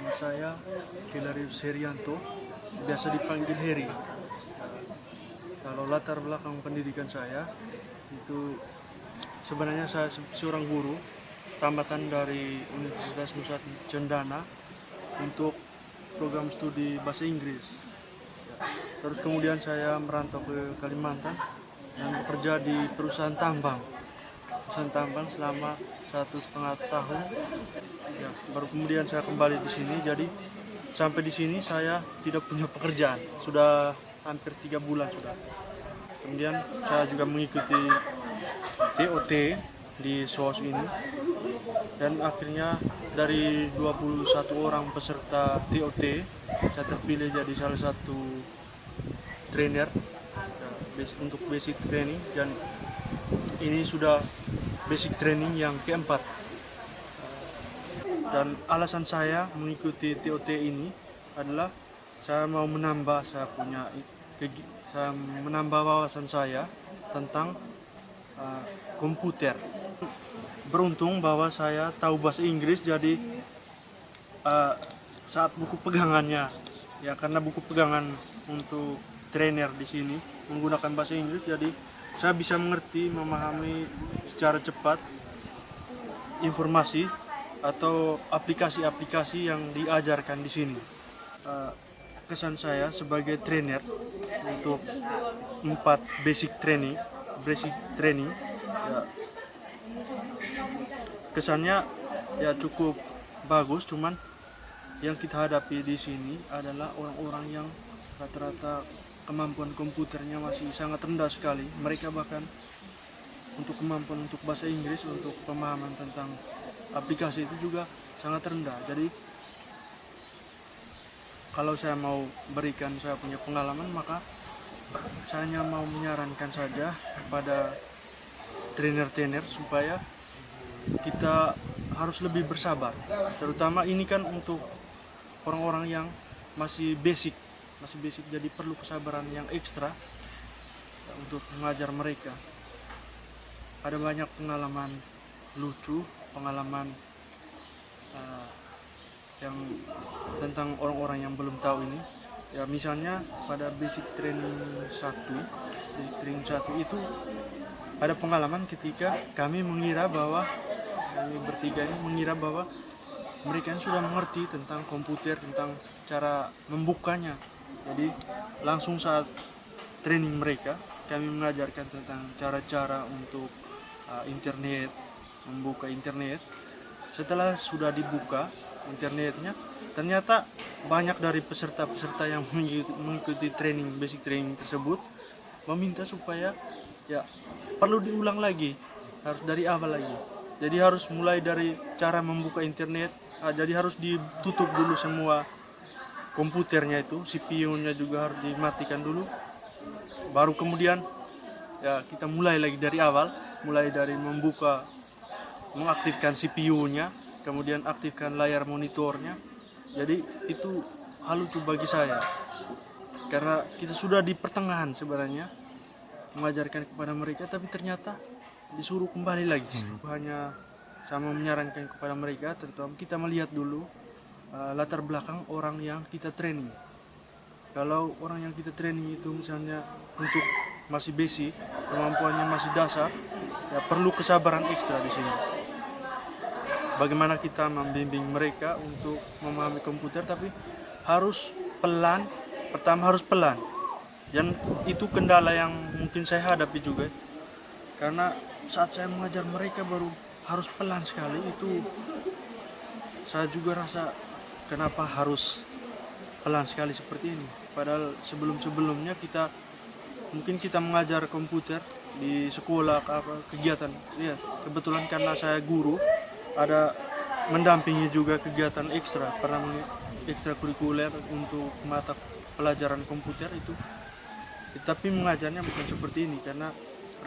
Nama saya Hilarius Herianto, biasa dipanggil Heri. Kalau latar belakang pendidikan saya itu sebenarnya saya seorang guru tamatan dari Universitas Nusa Cendana untuk program studi bahasa Inggris. Terus kemudian saya merantau ke Kalimantan dan bekerja di perusahaan tambang selama 1,5 tahun. Ya, baru kemudian saya kembali di sini. Jadi sampai di sini saya tidak punya pekerjaan. Sudah hampir 3 bulan sudah. Kemudian saya juga mengikuti TOT di SOS ini. Dan akhirnya dari 21 orang peserta TOT, saya terpilih jadi salah satu trainer untuk basic training, dan ini sudah basic training yang keempat. Dan alasan saya mengikuti TOT ini adalah saya mau menambah wawasan saya tentang komputer. Beruntung bahwa saya tahu bahasa Inggris, jadi saat buku pegangannya, ya karena buku pegangan untuk trainer di sini menggunakan bahasa Inggris, jadi saya bisa mengerti, memahami secara cepat informasi atau aplikasi-aplikasi yang diajarkan di sini. Kesan saya sebagai trainer untuk 4 basic training, ya, kesannya ya cukup bagus. Cuman yang kita hadapi di sini adalah orang-orang yang rata-rata kemampuan komputernya masih sangat rendah sekali. Mereka bahkan untuk kemampuan untuk bahasa Inggris, untuk pemahaman tentang aplikasi itu juga sangat rendah. Jadi kalau saya mau berikan saya punya pengalaman, maka saya hanya mau menyarankan saja kepada trainer-trainer supaya kita harus lebih bersabar. Terutama ini kan untuk orang-orang yang masih basic, jadi perlu kesabaran yang ekstra untuk mengajar mereka. Ada banyak pengalaman lucu, pengalaman yang tentang orang-orang yang belum tahu ini. Ya, misalnya pada basic training 1 itu ada pengalaman ketika kami bertiga ini mengira bahwa mereka sudah mengerti tentang komputer, tentang cara membukanya. Jadi langsung saat training mereka, kami mengajarkan tentang cara-cara untuk internet, membuka internet. Setelah sudah dibuka internetnya, ternyata banyak dari peserta-peserta yang mengikuti basic training tersebut meminta supaya ya perlu diulang lagi, harus dari awal lagi. Jadi harus mulai dari cara membuka internet. Jadi harus ditutup dulu semua komputernya itu, CPU-nya juga harus dimatikan dulu. Baru kemudian ya kita mulai lagi dari awal, mulai dari mengaktifkan CPU-nya, kemudian aktifkan layar monitornya. Jadi itu hal lucu bagi saya, karena kita sudah di pertengahan sebenarnya mengajarkan kepada mereka, tapi ternyata disuruh kembali lagi. Hanya sama menyarankan kepada mereka, terutama kita melihat dulu latar belakang orang yang kita training. Kalau orang yang kita training itu misalnya untuk masih basic, kemampuannya masih dasar, ya perlu kesabaran ekstra di sini. Bagaimana kita membimbing mereka untuk memahami komputer, tapi harus pelan. Pertama harus pelan, dan itu kendala yang mungkin saya hadapi juga, karena saat saya mengajar mereka baru harus pelan sekali. Itu saya juga rasa kenapa harus pelan sekali seperti ini, padahal sebelumnya kita mengajar komputer di sekolah kegiatan. Ya, kebetulan karena saya guru, ada mendampingi juga kegiatan ekstra kurikuler untuk mata pelajaran komputer itu. Tapi mengajarnya bukan seperti ini, karena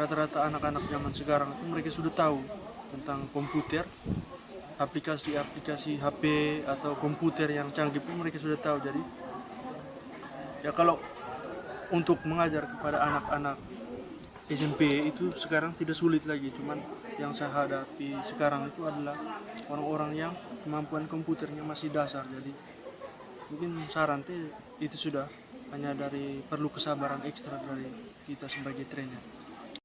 rata-rata anak-anak zaman sekarang itu mereka sudah tahu tentang komputer, aplikasi HP atau komputer yang canggih pun mereka sudah tahu. Jadi ya kalau untuk mengajar kepada anak-anak SMP itu sekarang tidak sulit lagi. Cuman yang saya hadapi sekarang itu adalah orang-orang yang kemampuan komputernya masih dasar. Jadi mungkin saran itu sudah hanya dari perlu kesabaran ekstra dari kita sebagai trainer.